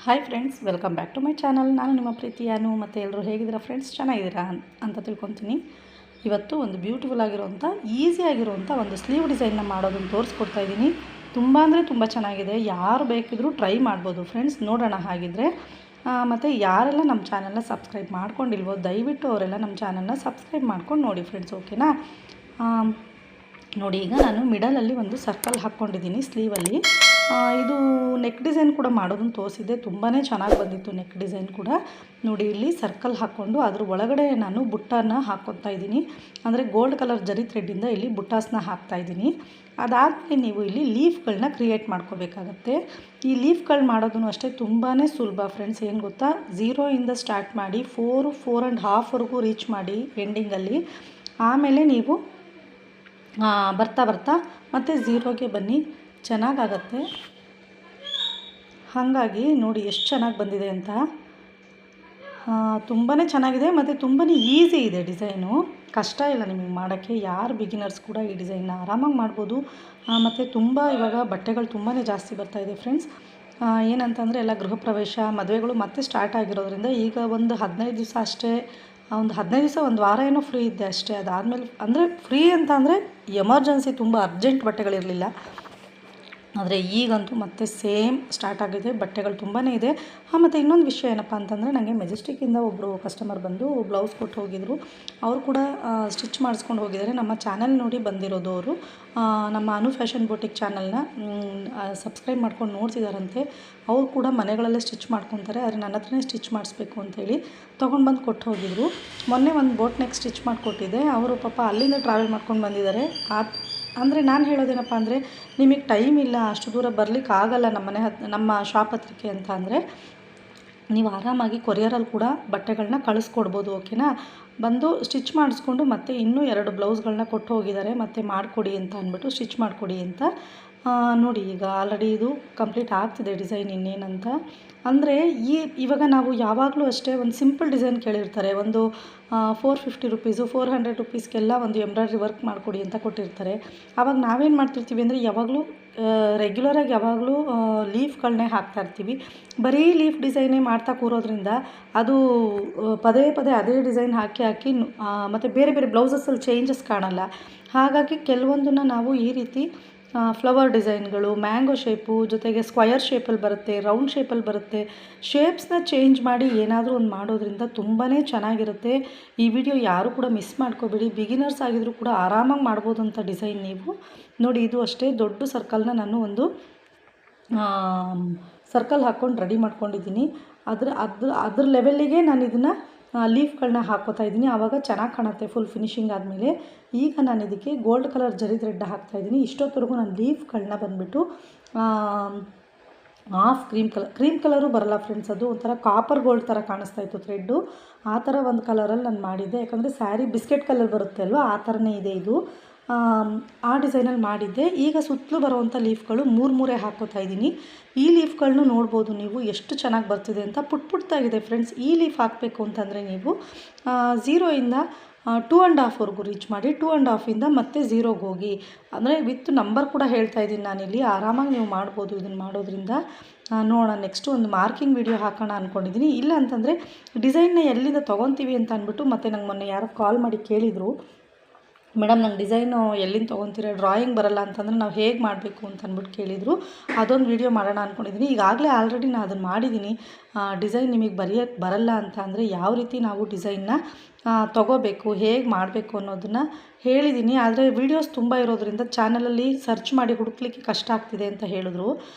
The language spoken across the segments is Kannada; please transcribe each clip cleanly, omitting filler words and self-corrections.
Hi friends, welcome back to my channel. ನಾನು ನಿಮ್ಮ ಪ್ರೀತಿ ಅನು. ಮತ್ತು ಎಲ್ಲರೂ ಹೇಗಿದ್ದೀರಾ ಫ್ರೆಂಡ್ಸ್? ಚೆನ್ನಾಗಿದ್ದೀರಾ ಅಂತ ತಿಳ್ಕೊತೀನಿ. ಇವತ್ತು ಒಂದು ಬ್ಯೂಟಿಫುಲ್ ಆಗಿರೋಂಥ ಈಸಿಯಾಗಿರೋಂಥ ಒಂದು ಸ್ಲೀವ್ ಡಿಸೈನ್ನ ಮಾಡೋದನ್ನು ತೋರಿಸ್ಕೊಡ್ತಾ ಇದ್ದೀನಿ. ತುಂಬ ಅಂದರೆ ತುಂಬ ಚೆನ್ನಾಗಿದೆ. ಯಾರು ಬೇಕಿದ್ರೂ ಟ್ರೈ ಮಾಡ್ಬೋದು ಫ್ರೆಂಡ್ಸ್. ನೋಡೋಣ ಹಾಗಿದ್ರೆ. ಮತ್ತು ಯಾರೆಲ್ಲ ನಮ್ಮ ಚಾನಲ್ನ ಸಬ್ಸ್ಕ್ರೈಬ್ ಮಾಡ್ಕೊಂಡಿಲ್ವೋ ದಯವಿಟ್ಟು ಅವರೆಲ್ಲ ನಮ್ಮ ಚಾನಲ್ನ ಸಬ್ಸ್ಕ್ರೈಬ್ ಮಾಡ್ಕೊಂಡು ನೋಡಿ ಫ್ರೆಂಡ್ಸ್, ಓಕೆನಾ? ನೋಡಿ, ಈಗ ನಾನು ಮಿಡಲಲ್ಲಿ ಒಂದು ಸರ್ಕಲ್ ಹಾಕ್ಕೊಂಡಿದ್ದೀನಿ ಸ್ಲೀವಲ್ಲಿ. ಇದು ನೆಕ್ ಡಿಸೈನ್ ಕೂಡ ಮಾಡೋದನ್ನು ತೋರಿಸಿದ್ದೆ, ತುಂಬಾ ಚೆನ್ನಾಗಿ ಬಂದಿತ್ತು ನೆಕ್ ಡಿಸೈನ್ ಕೂಡ. ನೋಡಿ, ಇಲ್ಲಿ ಸರ್ಕಲ್ ಹಾಕ್ಕೊಂಡು ಅದ್ರ ಒಳಗಡೆ ನಾನು ಬುಟ್ಟನ ಹಾಕ್ಕೊತಾ ಇದ್ದೀನಿ. ಅಂದರೆ ಗೋಲ್ಡ್ ಕಲರ್ ಜರಿ ಥ್ರೆಡ್ಡಿಂದ ಇಲ್ಲಿ ಬುಟ್ಟಾಸ್ನ ಹಾಕ್ತಾಯಿದ್ದೀನಿ. ಅದಾದಮೇಲೆ ನೀವು ಇಲ್ಲಿ ಲೀಫ್ಗಳನ್ನ ಕ್ರಿಯೇಟ್ ಮಾಡ್ಕೋಬೇಕಾಗತ್ತೆ. ಈ ಲೀಫ್ಗಳು ಮಾಡೋದನ್ನು ಅಷ್ಟೇ ತುಂಬಾ ಸುಲಭ ಫ್ರೆಂಡ್ಸ್. ಏನು ಗೊತ್ತಾ, 0ಇಂದ ಸ್ಟಾರ್ಟ್ ಮಾಡಿ 4 ಆ್ಯಂಡ್ ಹಾಫ್ವರೆಗೂ ರೀಚ್ ಮಾಡಿ ಎಂಡಿಂಗಲ್ಲಿ. ಆಮೇಲೆ ನೀವು ಬರ್ತಾ ಬರ್ತಾ ಮತ್ತು 0ಗೆ ಬನ್ನಿ, ಚೆನ್ನಾಗಾಗತ್ತೆ. ಹಾಗಾಗಿ ನೋಡಿ ಎಷ್ಟು ಚೆನ್ನಾಗಿ ಬಂದಿದೆ ಅಂತ. ತುಂಬಾ ಚೆನ್ನಾಗಿದೆ ಮತ್ತು ತುಂಬಾ ಈಸಿ ಇದೆ ಡಿಸೈನು. ಕಷ್ಟ ಇಲ್ಲ ನಿಮಗೆ ಮಾಡೋಕ್ಕೆ. ಯಾರು ಬಿಗಿನರ್ಸ್ ಕೂಡ ಈ ಡಿಸೈನ್ನ ಆರಾಮಾಗಿ ಮಾಡ್ಬೋದು. ಮತ್ತು ತುಂಬ ಇವಾಗ ಬಟ್ಟೆಗಳು ತುಂಬಾ ಜಾಸ್ತಿ ಬರ್ತಾಯಿದೆ ಫ್ರೆಂಡ್ಸ್. ಏನಂತಂದರೆ ಎಲ್ಲ ಗೃಹ ಪ್ರವೇಶ, ಮದುವೆಗಳು ಮತ್ತೆ ಸ್ಟಾರ್ಟ್ ಆಗಿರೋದ್ರಿಂದ ಈಗ ಒಂದು 15 ದಿವಸ ಅಷ್ಟೇ, ಒಂದು 15 ದಿವಸ, ಒಂದು ವಾರ ಏನೋ ಫ್ರೀ ಇದ್ದೆ ಅಷ್ಟೇ. ಅದಾದಮೇಲೆ ಅಂದರೆ ಫ್ರೀ ಅಂತ ಅಂದರೆ ಎಮರ್ಜೆನ್ಸಿ ತುಂಬ ಅರ್ಜೆಂಟ್ ಬಟ್ಟೆಗಳಿರಲಿಲ್ಲ. ಆದರೆ ಈಗಂತೂ ಮತ್ತೆ ಸೇಮ್ ಸ್ಟಾರ್ಟ್ ಆಗಿದೆ, ಬಟ್ಟೆಗಳು ತುಂಬಾ ಇದೆ. ಮತ್ತು ಇನ್ನೊಂದು ವಿಷಯ ಏನಪ್ಪ ಅಂತಂದರೆ, ನನಗೆ ಮೆಜೆಸ್ಟಿಕ್ಕಿಂದ ಒಬ್ಬರು ಕಸ್ಟಮರ್ ಬಂದು ಬ್ಲೌಸ್ ಕೊಟ್ಟು ಹೋಗಿದ್ರು. ಅವರು ಕೂಡ ಸ್ಟಿಚ್ ಮಾಡಿಸ್ಕೊಂಡು ಹೋಗಿದ್ದಾರೆ. ನಮ್ಮ ಚಾನಲ್ ನೋಡಿ ಬಂದಿರೋದು ಅವರು. ನಮ್ಮ ಅನು ಫ್ಯಾಷನ್ ಬೊಟಿಕ್ ಚಾನಲ್ನ ಸಬ್ಸ್ಕ್ರೈಬ್ ಮಾಡ್ಕೊಂಡು ನೋಡ್ತಿದ್ದಾರಂತೆ. ಅವರು ಕೂಡ ಮನೆಗಳಲ್ಲೇ ಸ್ಟಿಚ್ ಮಾಡ್ಕೊತಾರೆ, ಆದರೆ ನನ್ನ ಹತ್ರನೇ ಸ್ಟಿಚ್ ಮಾಡಿಸ್ಬೇಕು ಅಂತೇಳಿ ತೊಗೊಂಡು ಬಂದು ಕೊಟ್ಟು ಹೋಗಿದ್ರು. ಮೊನ್ನೆ ಒಂದು ಬೋಟ್ ನೆಕ್ ಸ್ಟಿಚ್ ಮಾಡಿಕೊಟ್ಟಿದ್ದೆ. ಅವರು ಪಾಪ ಅಲ್ಲಿಂದ ಟ್ರಾವೆಲ್ ಮಾಡ್ಕೊಂಡು ಬಂದಿದ್ದಾರೆ. ಅಂದರೆ ನಾನು ಹೇಳೋದೇನಪ್ಪ ಅಂದರೆ, ನಿಮಗೆ ಟೈಮ್ ಇಲ್ಲ, ಅಷ್ಟು ದೂರ ಬರಲಿಕ್ಕೆ ಆಗಲ್ಲ ನಮ್ಮ ಶಾಪ್ ಹತ್ರಕ್ಕೆ ಅಂತ ಅಂದರೆ, ನೀವು ಆರಾಮಾಗಿ ಕೊರಿಯರಲ್ಲಿ ಕೂಡ ಬಟ್ಟೆಗಳನ್ನ ಕಳಿಸ್ಕೊಡ್ಬೋದು, ಓಕೆನಾ? ಬಂದು ಸ್ಟಿಚ್ ಮಾಡಿಸ್ಕೊಂಡು ಮತ್ತೆ ಇನ್ನೂ 2 ಬ್ಲೌಸ್ಗಳನ್ನ ಕೊಟ್ಟು ಹೋಗಿದ್ದಾರೆ. ಮತ್ತು ಮಾಡಿಕೊಡಿ ಅಂತ ಅಂದ್ಬಿಟ್ಟು, ಸ್ಟಿಚ್ ಮಾಡಿಕೊಡಿ ಅಂತ. ನೋಡಿ, ಈಗ ಆಲ್ರೆಡಿ ಇದು ಕಂಪ್ಲೀಟ್ ಆಗ್ತಿದೆ ಡಿಸೈನ್. ಇನ್ನೇನಂತ ಅಂದರೆ, ಇವಾಗ ನಾವು ಯಾವಾಗಲೂ ಅಷ್ಟೇ ಒಂದು ಸಿಂಪಲ್ ಡಿಸೈನ್ ಕೇಳಿರ್ತಾರೆ. ಒಂದು 450 ರುಪೀಸು, 400 ರುಪೀಸ್ಗೆಲ್ಲ ಒಂದು ಎಂಬ್ರಾಯ್ಡ್ರಿ ವರ್ಕ್ ಮಾಡಿಕೊಡಿ ಅಂತ ಕೊಟ್ಟಿರ್ತಾರೆ. ಆವಾಗ ನಾವೇನು ಮಾಡ್ತಿರ್ತೀವಿ ಅಂದರೆ, ಯಾವಾಗಲೂ ರೆಗ್ಯುಲರಾಗಿ ಯಾವಾಗಲೂ ಲೀಫ್ಗಳನ್ನೇ ಹಾಕ್ತಾಯಿರ್ತೀವಿ. ಬರೀ ಲೀಫ್ ಡಿಸೈನೇ ಮಾಡ್ತಾ ಕೂರೋದ್ರಿಂದ ಅದು ಪದೇ ಪದೇ ಅದೇ ಡಿಸೈನ್ ಹಾಕಿ ಮತ್ತು ಬೇರೆ ಬೇರೆ ಬ್ಲೌಸಸ್ಸಲ್ಲಿ ಚೇಂಜಸ್ ಕಾಣಲ್ಲ. ಹಾಗಾಗಿ ಕೆಲವೊಂದನ್ನು ನಾವು ಈ ರೀತಿ ಫ್ಲವರ್ ಡಿಸೈನ್ಗಳು, ಮ್ಯಾಂಗೋ ಶೇಪು, ಜೊತೆಗೆ ಸ್ಕ್ವಯರ್ ಶೇಪಲ್ಲಿ ಬರುತ್ತೆ, ರೌಂಡ್ ಶೇಪಲ್ಲಿ ಬರುತ್ತೆ. ಶೇಪ್ಸ್ನ ಚೇಂಜ್ ಮಾಡಿ ಏನಾದರೂ ಒಂದು ಮಾಡೋದ್ರಿಂದ ತುಂಬಾ ಚೆನ್ನಾಗಿರುತ್ತೆ. ಈ ವಿಡಿಯೋ ಯಾರೂ ಕೂಡ ಮಿಸ್ ಮಾಡ್ಕೋಬೇಡಿ. ಬಿಗಿನರ್ಸ್ ಆಗಿದ್ರೂ ಕೂಡ ಆರಾಮಾಗಿ ಮಾಡ್ಬೋದು ಅಂತ ಡಿಸೈನ್ ನೀವು ನೋಡಿ. ಇದು ಅಷ್ಟೇ ದೊಡ್ಡ ಸರ್ಕಲ್ನ ನಾನು ಒಂದು ಸರ್ಕಲ್ ಹಾಕ್ಕೊಂಡು ರೆಡಿ ಮಾಡ್ಕೊಂಡಿದ್ದೀನಿ. ಅದ್ರ ಲೆವೆಲ್ಲಿಗೆ ನಾನು ಇದನ್ನು ಲೀಫ್ಗಳನ್ನ ಹಾಕ್ಕೋತಾ ಇದ್ದೀನಿ. ಆವಾಗ ಚೆನ್ನಾಗಿ ಕಾಣುತ್ತೆ ಫುಲ್ ಫಿನಿಶಿಂಗ್ ಆದಮೇಲೆ. ಈಗ ನಾನು ಇದಕ್ಕೆ ಗೋಲ್ಡ್ ಕಲರ್ ಜರಿ ಥ್ರೆಡ್ ಹಾಕ್ತಾಯಿದ್ದೀನಿ. ಇಷ್ಟೊತ್ತವರೆಗೂ ನಾನು ಲೀಫ್ಗಳನ್ನ ಬಂದುಬಿಟ್ಟು ಹಾಫ್ ಕ್ರೀಮ್ ಕಲರು ಬರಲ್ಲ ಫ್ರೆಂಡ್ಸ್, ಅದು ಒಂಥರ ಕಾಪರ್ ಗೋಲ್ಡ್ ಥರ ಕಾಣಿಸ್ತಾ ಇತ್ತು ಥ್ರೆಡ್ಡು. ಆ ಥರ ಒಂದು ಕಲರಲ್ಲಿ ನಾನು ಮಾಡಿದ್ದೆ. ಯಾಕಂದರೆ ಸ್ಯಾರಿ ಬಿಸ್ಕೆಟ್ ಕಲರ್ ಬರುತ್ತೆ ಅಲ್ವ, ಆ ಥರನೇ ಇದೆ ಇದು. ಆ ಡಿಸೈನಲ್ಲಿ ಮಾಡಿದ್ದೆ. ಈಗ ಸುತ್ತಲೂ ಬರುವಂಥ ಲೀಫ್ಗಳು 3 ಹಾಕ್ಕೋತಾ ಇದ್ದೀನಿ. ಈ ಲೀಫ್ಗಳನ್ನೂ ನೋಡ್ಬೋದು ನೀವು ಎಷ್ಟು ಚೆನ್ನಾಗಿ ಬರ್ತಿದೆ ಅಂತ. ಪುಟ್ಟಾಗಿದೆ ಫ್ರೆಂಡ್ಸ್. ಈ ಲೀಫ್ ಹಾಕಬೇಕು ಅಂತಂದರೆ ನೀವು 0ಇಂದ 2 ಆ್ಯಂಡ್ ಹಾಫ್ವರೆಗೂ ರೀಚ್ ಮಾಡಿ, 2 ಆ್ಯಂಡ್ ಹಾಫಿಂದ ಮತ್ತೆ 0ಗೆ ಹೋಗಿ. ಅಂದರೆ ವಿತ್ ನಂಬರ್ ಕೂಡ ಹೇಳ್ತಾ ಇದ್ದೀನಿ ನಾನಿಲ್ಲಿ. ಆರಾಮಾಗಿ ನೀವು ಮಾಡ್ಬೋದು ಇದನ್ನು ಮಾಡೋದ್ರಿಂದ. ನೋಡೋಣ, ನೆಕ್ಸ್ಟು ಒಂದು ಮಾರ್ಕಿಂಗ್ ವಿಡಿಯೋ ಹಾಕೋಣ ಅಂದ್ಕೊಂಡಿದ್ದೀನಿ. ಇಲ್ಲ ಅಂತಂದರೆ ಡಿಸೈನ್ನ ಎಲ್ಲಿಂದ ತೊಗೊತೀವಿ ಅಂತ ಅಂದ್ಬಿಟ್ಟು ಮತ್ತೆ ನಂಗೆ ಮೊನ್ನೆ ಯಾರೋ ಕಾಲ್ ಮಾಡಿ ಕೇಳಿದರು, ಮೇಡಮ್ ನಂಗೆ ಡಿಸೈನು ಎಲ್ಲಿಂದ ತೊಗೊತೀರಾ, ಡ್ರಾಯಿಂಗ್ ಬರಲ್ಲ ಅಂತಂದರೆ ನಾವು ಹೇಗೆ ಮಾಡಬೇಕು ಅಂತ ಅಂದ್ಬಿಟ್ಟು ಕೇಳಿದರು. ಅದೊಂದು ವಿಡಿಯೋ ಮಾಡೋಣ ಅಂದ್ಕೊಂಡಿದ್ದೀನಿ. ಈಗಾಗಲೇ ಆಲ್ರೆಡಿ ನಾನು ಅದನ್ನು ಮಾಡಿದ್ದೀನಿ. ಡಿಸೈನ್ ನಿಮಗೆ ಬರಲ್ಲ ಅಂತ ಅಂದರೆ ಯಾವ ರೀತಿ ನಾವು ಡಿಸೈನ್ನ ತೊಗೋಬೇಕು, ಹೇಗೆ ಮಾಡಬೇಕು ಅನ್ನೋದನ್ನು ಹೇಳಿದ್ದೀನಿ. ಆದರೆ ವೀಡಿಯೋಸ್ ತುಂಬ ಇರೋದ್ರಿಂದ ಚಾನಲಲ್ಲಿ ಸರ್ಚ್ ಮಾಡಿ ಹುಡುಕ್ಲಿಕ್ಕೆ ಕಷ್ಟ ಆಗ್ತಿದೆ ಅಂತ ಹೇಳಿದ್ರು.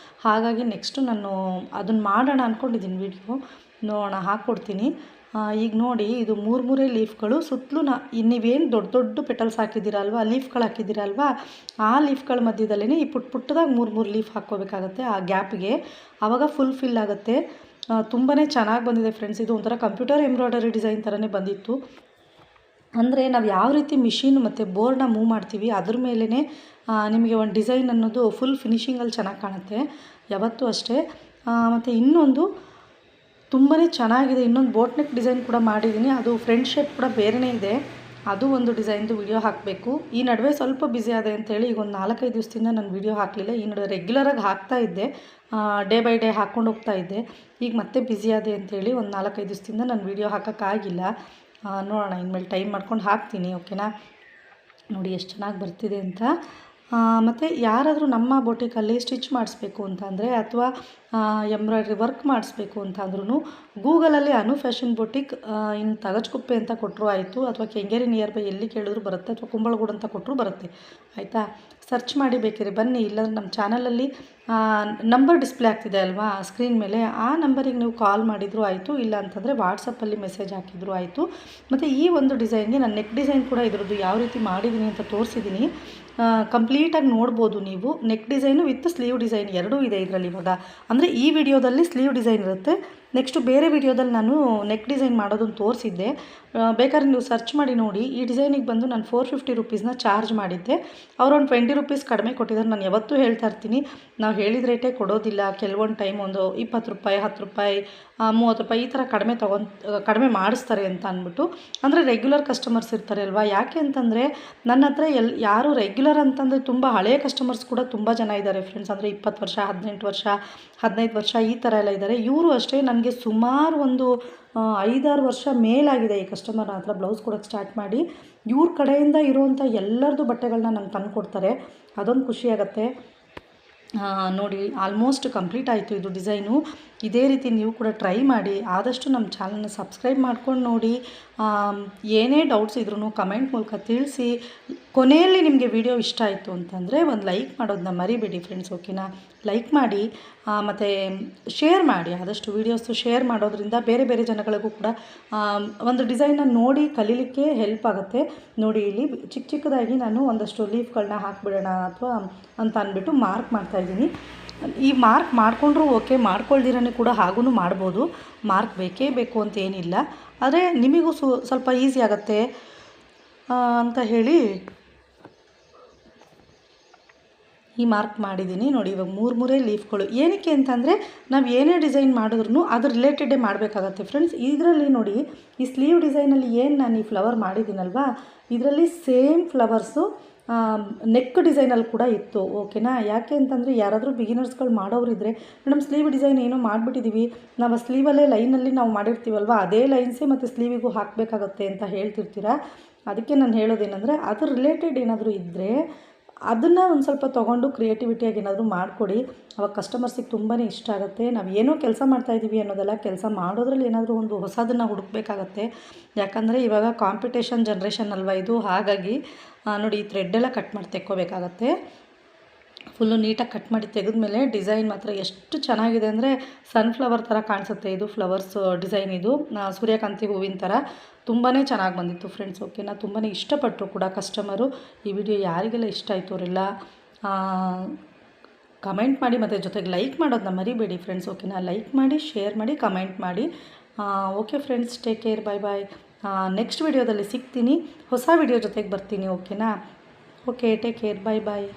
ಹಾಗಾಗಿ ನೆಕ್ಸ್ಟು ನಾನು ಅದನ್ನು ಮಾಡೋಣ ಅಂದ್ಕೊಂಡಿದ್ದೀನಿ ವಿಡಿಯೋ. ನೋಡೋಣ, ಹಾಕ್ಕೊಡ್ತೀನಿ. ಈಗ ನೋಡಿ, ಇದು 3 ಲೀಫ್ಗಳು ಸುತ್ತಲೂ ನೀವೇನು ದೊಡ್ಡ ಪೆಟಲ್ಸ್ ಹಾಕಿದ್ದೀರಲ್ವ, ಲೀಫ್ಗಳು ಹಾಕಿದ್ದೀರಲ್ವ, ಆ ಲೀಫ್ಗಳ ಮಧ್ಯದಲ್ಲೇ ಈ ಪುಟ್ಟದಾಗಿ 3 ಲೀಫ್ ಹಾಕ್ಕೋಬೇಕಾಗತ್ತೆ ಆ ಗ್ಯಾಪ್ಗೆ. ಆವಾಗ ಫುಲ್ ಫಿಲ್ ಆಗುತ್ತೆ. ತುಂಬಾ ಚೆನ್ನಾಗಿ ಬಂದಿದೆ ಫ್ರೆಂಡ್ಸ್. ಇದು ಒಂಥರ ಕಂಪ್ಯೂಟರ್ ಎಂಬ್ರಾಯ್ಡರಿ ಡಿಸೈನ್ ಥರನೇ ಬಂದಿತ್ತು. ಅಂದರೆ ನಾವು ಯಾವ ರೀತಿ ಮಿಷಿನ್ ಮತ್ತು ಬೋರ್ಡ್ನ ಮೂವ್ ಮಾಡ್ತೀವಿ ಅದ್ರ ಮೇಲೇ ನಿಮಗೆ ಒಂದು ಡಿಸೈನ್ ಅನ್ನೋದು ಫುಲ್ ಫಿನಿಶಿಂಗಲ್ಲಿ ಚೆನ್ನಾಗಿ ಕಾಣುತ್ತೆ ಯಾವತ್ತೂ ಅಷ್ಟೇ. ಮತ್ತು ಇನ್ನೊಂದು ತುಂಬಾ ಚೆನ್ನಾಗಿದೆ, ಇನ್ನೊಂದು ಬೋಟ್ ನೆಕ್ ಡಿಸೈನ್ ಕೂಡ ಮಾಡಿದ್ದೀನಿ. ಅದು ಫ್ರಂಟ್ ಶೇಪ್ ಕೂಡ ಬೇರೆಯೇ ಇದೆ. ಅದು ಒಂದು ಡಿಸೈನ್ದು ವಿಡಿಯೋ ಹಾಕಬೇಕು. ಈ ನಡುವೆ ಸ್ವಲ್ಪ ಬ್ಯುಸಿ ಆದೆ ಅಂತೇಳಿ ಈಗ ಒಂದು 4-5 ದಿವಸದಿಂದ ನಾನು ವಿಡಿಯೋ ಹಾಕಲಿಲ್ಲ. ಈ ನಡುವೆ ರೆಗ್ಯುಲರಾಗಿ ಹಾಕ್ತಾ ಇದ್ದೆ, ಡೇ ಬೈ ಡೇ ಹಾಕ್ಕೊಂಡು ಹೋಗ್ತಾ ಇದ್ದೆ. ಈಗ ಮತ್ತೆ ಬ್ಯುಸಿ ಆದೆ ಅಂತೇಳಿ ಒಂದು 4-5 ದಿವಸದಿಂದ ನಾನು ವಿಡಿಯೋ ಹಾಕೋಕ್ಕಾಗಿಲ್ಲ. ನೋಡೋಣ ಇನ್ಮೇಲೆ ಟೈಮ್ ಮಾಡ್ಕೊಂಡು ಹಾಕ್ತೀನಿ. ಓಕೆನಾ. ನೋಡಿ ಎಷ್ಟು ಚೆನ್ನಾಗಿ ಬರ್ತಿದೆ ಅಂತ. ಮತ್ತು ಯಾರಾದರೂ ನಮ್ಮ ಬೊಟಿಕಲ್ಲಿ ಸ್ಟಿಚ್ ಮಾಡಿಸ್ಬೇಕು ಅಂತ ಅಂದರೆ ಅಥವಾ ಎಂಬ್ರಾಯ್ಡ್ರಿ ವರ್ಕ್ ಮಾಡಿಸ್ಬೇಕು ಅಂತ ಅಂದ್ರೂ ಗೂಗಲಲ್ಲಿ ಅನು ಫ್ಯಾಷನ್ ಬೊಟಿಕ್ ಇನ್ನು ತಗಚ್ಕುಪ್ಪೆ ಅಂತ ಕೊಟ್ಟರು ಆಯಿತು, ಅಥವಾ ಕೆಂಗೇರಿ ನಿಯರ್ ಬೈ ಎಲ್ಲಿ ಕೇಳಿದ್ರು ಬರುತ್ತೆ, ಅಥವಾ ಕುಂಬಳಗೂಡು ಅಂತ ಕೊಟ್ಟರು ಬರುತ್ತೆ. ಆಯಿತಾ, ಸರ್ಚ್ ಮಾಡಿ ಬೇಕಿರಿ ಬನ್ನಿ. ಇಲ್ಲಾಂದ್ರೆ ನಮ್ಮ ಚಾನಲಲ್ಲಿ ನಂಬರ್ ಡಿಸ್ಪ್ಲೇ ಆಗ್ತಿದೆ ಅಲ್ವಾ ಸ್ಕ್ರೀನ್ ಮೇಲೆ, ಆ ನಂಬರಿಗೆ ನೀವು ಕಾಲ್ ಮಾಡಿದರೂ ಆಯಿತು, ಇಲ್ಲ ಅಂತಂದರೆ ವಾಟ್ಸಪ್ಪಲ್ಲಿ ಮೆಸೇಜ್ ಹಾಕಿದರೂ ಆಯಿತು. ಮತ್ತು ಈ ಒಂದು ಡಿಸೈನ್ಗೆ ನಾನು ನೆಕ್ ಡಿಸೈನ್ ಕೂಡ ಇದ್ರದ್ದು ಯಾವ ರೀತಿ ಮಾಡಿದ್ದೀನಿ ಅಂತ ತೋರಿಸಿದ್ದೀನಿ. ಕಂಪ್ಲೀಟಾಗಿ ನೋಡ್ಬೋದು ನೀವು. Neck design with sleeve design ಎರಡೂ ಇದೆ ಇದರಲ್ಲಿ. ಇವಾಗ ಅಂದರೆ ಈ ವಿಡಿಯೋದಲ್ಲಿ ಸ್ಲೀವ್ ಡಿಸೈನ್ ಇರುತ್ತೆ, ನೆಕ್ಸ್ಟು ಬೇರೆ ವಿಡಿಯೋದಲ್ಲಿ ನಾನು ನೆಕ್ ಡಿಸೈನ್ ಮಾಡೋದನ್ನು ತೋರಿಸಿದ್ದೆ. ಬೇಕಾದ್ರೆ ನೀವು ಸರ್ಚ್ ಮಾಡಿ ನೋಡಿ. ಈ ಡಿಸೈನಿಗೆ ಬಂದು ನಾನು 450 ರೂಪೀಸ್ನ ಚಾರ್ಜ್ ಮಾಡಿದ್ದೆ. ಅವರು ಒಂದು 20 ರೂಪೀಸ್ ಕಡಿಮೆ ಕೊಟ್ಟಿದ್ದಾರೆ. ನಾನು ಯಾವತ್ತೂ ಹೇಳ್ತಾ ಇರ್ತೀನಿ, ನಾವು ಹೇಳಿದ ರೇಟೇ ಕೊಡೋದಿಲ್ಲ. ಕೆಲವೊಂದು ಟೈಮ್ ಒಂದು 20 ರೂಪಾಯಿ, 10 ರೂಪಾಯಿ, 30 ರೂಪಾಯಿ ಈ ಥರ ಕಡಿಮೆ ಮಾಡಿಸ್ತಾರೆ ಅಂತ ಅಂದ್ಬಿಟ್ಟು. ಅಂದರೆ ರೆಗ್ಯುಲರ್ ಕಸ್ಟಮರ್ಸ್ ಇರ್ತಾರೆ ಅಲ್ವಾ. ಯಾಕೆ ಅಂತಂದರೆ ನನ್ನ ಹತ್ರ ಯಾರು ರೆಗ್ಯುಲರ್ ಅಂತಂದರೆ ತುಂಬ ಹಳೆಯ ಕಸ್ಟಮರ್ಸ್ ಕೂಡ ತುಂಬ ಜನ ಇದ್ದಾರೆ ಫ್ರೆಂಡ್ಸ್. ಅಂದರೆ 20 ವರ್ಷ, 18 ವರ್ಷ, 15 ವರ್ಷ ಈ ಥರ ಎಲ್ಲ ಇದ್ದಾರೆ. ಇವರು ಅಷ್ಟೇ ನನಗೆ ಸುಮಾರು ಒಂದು 5-6 ವರ್ಷ ಮೇಲಾಗಿದೆ ಈ ಕಸ್ಟಮರ್ ಹತ್ರ ಬ್ಲೌಸ್ ಕೊಡೋಕ್ಕೆ ಸ್ಟಾರ್ಟ್ ಮಾಡಿ. ಇವ್ರ ಕಡೆಯಿಂದ ಇರುವಂಥ ಎಲ್ಲರದ್ದು ಬಟ್ಟೆಗಳನ್ನ ನಂಗೆ ತಂದು ಕೊಡ್ತಾರೆ. ಅದೊಂದು ಖುಷಿಯಾಗತ್ತೆ. ನೋಡಿ ಆಲ್ಮೋಸ್ಟ್ ಕಂಪ್ಲೀಟ್ ಆಯಿತು ಇದು ಡಿಸೈನು. ಇದೇ ರೀತಿ ನೀವು ಕೂಡ ಟ್ರೈ ಮಾಡಿ. ಆದಷ್ಟು ನಮ್ಮ ಚಾನಲ್ನ ಸಬ್ಸ್ಕ್ರೈಬ್ ಮಾಡ್ಕೊಂಡು ನೋಡಿ. ಏನೇ ಡೌಟ್ಸ್ ಇದ್ರೂ ಕಮೆಂಟ್ ಮೂಲಕ ತಿಳಿಸಿ. ಕೊನೆಯಲ್ಲಿ ನಿಮಗೆ ವಿಡಿಯೋ ಇಷ್ಟ ಆಯಿತು ಅಂತಂದರೆ ಒಂದು ಲೈಕ್ ಮಾಡೋದನ್ನ ಮರಿಬೇಡಿ ಫ್ರೆಂಡ್ಸ್. ಓಕೆನಾ. ಲೈಕ್ ಮಾಡಿ ಮತ್ತು ಶೇರ್ ಮಾಡಿ. ಆದಷ್ಟು ವೀಡಿಯೋಸು ಶೇರ್ ಮಾಡೋದ್ರಿಂದ ಬೇರೆ ಬೇರೆ ಜನಗಳಿಗೂ ಕೂಡ ಒಂದು ಡಿಸೈನ್ನ ನೋಡಿ ಕಲೀಲಿಕ್ಕೆ ಹೆಲ್ಪ್ ಆಗುತ್ತೆ. ನೋಡಿ ಇಲ್ಲಿ ಚಿಕ್ಕದಾಗಿ ನಾನು ಒಂದಷ್ಟು ಲೀಫ್ಗಳನ್ನ ಹಾಕಿಬಿಡೋಣ ಅಥವಾ ಅಂತ ಅಂದ್ಬಿಟ್ಟು ಮಾರ್ಕ್ ಮಾಡ್ತಾಯಿದ್ದೀನಿ. ಈ ಮಾರ್ಕ್ ಮಾಡಿಕೊಂಡ್ರೂ ಓಕೆ, ಮಾಡ್ಕೊಳ್ದಿರೇ ಕೂಡ ಹಾಗೂ ಮಾಡ್ಬೋದು. ಮಾರ್ಕ್ ಬೇಕೇ ಬೇಕು ಅಂತ ಏನಿಲ್ಲ, ಆದರೆ ನಿಮಗೂ ಸ್ವಲ್ಪ ಈಸಿ ಆಗುತ್ತೆ ಅಂತ ಹೇಳಿ ಈ ಮಾರ್ಕ್ ಮಾಡಿದ್ದೀನಿ. ನೋಡಿ ಇವಾಗ 3 ಲೀಫ್ಗಳು. ಏನಕ್ಕೆ ಅಂತಂದರೆ ನಾವು ಏನೇ ಡಿಸೈನ್ ಮಾಡಿದ್ರೂ ಅದು ರಿಲೇಟೆಡೇ ಮಾಡಬೇಕಾಗತ್ತೆ ಫ್ರೆಂಡ್ಸ್. ಇದರಲ್ಲಿ ನೋಡಿ ಈ ಸ್ಲೀವ್ ಡಿಸೈನಲ್ಲಿ ಏನು ನಾನು ಈ ಫ್ಲವರ್ ಮಾಡಿದ್ದೀನಲ್ವಾ, ಇದರಲ್ಲಿ ಸೇಮ್ ಫ್ಲವರ್ಸು ನೆಕ್ ಡಿಸೈನಲ್ಲಿ ಕೂಡ ಇತ್ತು. ಓಕೆನಾ. ಯಾಕೆ ಅಂತಂದರೆ ಯಾರಾದರೂ ಬಿಗಿನರ್ಸ್ಗಳು ಮಾಡೋರಿದ್ದರೆ ಮೇಡಮ್ ಸ್ಲೀವ್ ಡಿಸೈನ್ ಏನೋ ಮಾಡಿಬಿಟ್ಟಿದ್ದೀವಿ, ನಾವು ಆ ಸ್ಲೀವಲ್ಲೇ ಲೈನಲ್ಲಿ ನಾವು ಮಾಡಿರ್ತೀವಲ್ವ ಅದೇ ಲೈನ್ಸೇ ಮತ್ತು ಸ್ಲೀವಿಗೂ ಹಾಕಬೇಕಾಗತ್ತೆ ಅಂತ ಹೇಳ್ತಿರ್ತೀರ. ಅದಕ್ಕೆ ನಾನು ಹೇಳೋದೇನೆಂದರೆ ಅದ್ರ ರಿಲೇಟೆಡ್ ಏನಾದರೂ ಇದ್ದರೆ ಅದನ್ನು ಒಂದು ಸ್ವಲ್ಪ ತೊಗೊಂಡು ಕ್ರಿಯೇಟಿವಿಟಿಯಾಗಿ ಏನಾದರೂ ಮಾಡಿಕೊಡಿ. ಅವಾಗ ಕಸ್ಟಮರ್ಸಿಗೆ ತುಂಬಾ ಇಷ್ಟ ಆಗುತ್ತೆ. ನಾವು ಏನೋ ಕೆಲಸ ಮಾಡ್ತಾಯಿದ್ದೀವಿ ಅನ್ನೋದೆಲ್ಲ, ಕೆಲಸ ಮಾಡೋದ್ರಲ್ಲಿ ಏನಾದರೂ ಒಂದು ಹೊಸದನ್ನು ಹುಡುಕಬೇಕಾಗತ್ತೆ. ಯಾಕಂದರೆ ಇವಾಗ ಕಾಂಪಿಟೇಷನ್ ಜನ್ರೇಷನ್ ಅಲ್ವಾ ಇದು. ಹಾಗಾಗಿ ನೋಡಿ ಈ ಥ್ರೆಡ್ಡೆಲ್ಲ ಕಟ್ ಮಾಡಿ ತೆಕ್ಕೋಬೇಕಾಗತ್ತೆ. ಫುಲ್ಲು ನೀಟಾಗಿ ಕಟ್ ಮಾಡಿ ತೆಗೆದ್ಮೇಲೆ ಡಿಸೈನ್ ಮಾತ್ರ ಎಷ್ಟು ಚೆನ್ನಾಗಿದೆ ಅಂದರೆ ಸನ್ಫ್ಲವರ್ ಥರ ಕಾಣಿಸುತ್ತೆ. ಇದು ಫ್ಲವರ್ಸ್ ಡಿಸೈನ್, ಇದು ಸೂರ್ಯಕಾಂತಿ ಹೂವಿನ ಥರ ತುಂಬಾ ಚೆನ್ನಾಗಿ ಬಂದಿತ್ತು ಫ್ರೆಂಡ್ಸ್. ಓಕೆನಾ. ತುಂಬಾ ಇಷ್ಟಪಟ್ಟರು ಕೂಡ ಕಸ್ಟಮರು. ಈ ವಿಡಿಯೋ ಯಾರಿಗೆಲ್ಲ ಇಷ್ಟ ಆಯಿತು ಅವರೆಲ್ಲ ಕಮೆಂಟ್ ಮಾಡಿ ಮತ್ತು ಜೊತೆಗೆ ಲೈಕ್ ಮಾಡೋದನ್ನ ಮರಿಬೇಡಿ ಫ್ರೆಂಡ್ಸ್. ಓಕೆನಾ. ಲೈಕ್ ಮಾಡಿ, ಶೇರ್ ಮಾಡಿ, ಕಮೆಂಟ್ ಮಾಡಿ. ಓಕೆ ಫ್ರೆಂಡ್ಸ್, ಟೇಕ್ ಕೇರ್, ಬಾಯ್ ಬಾಯ್. ನೆಕ್ಸ್ಟ್ ವಿಡಿಯೋದಲ್ಲಿ ಸಿಗ್ತೀನಿ, ಹೊಸ ವಿಡಿಯೋ ಜೊತೆಗೆ ಬರ್ತೀನಿ. ಓಕೆನಾ. ಓಕೆ, ಟೇಕ್ ಕೇರ್, ಬಾಯ್ ಬಾಯ್.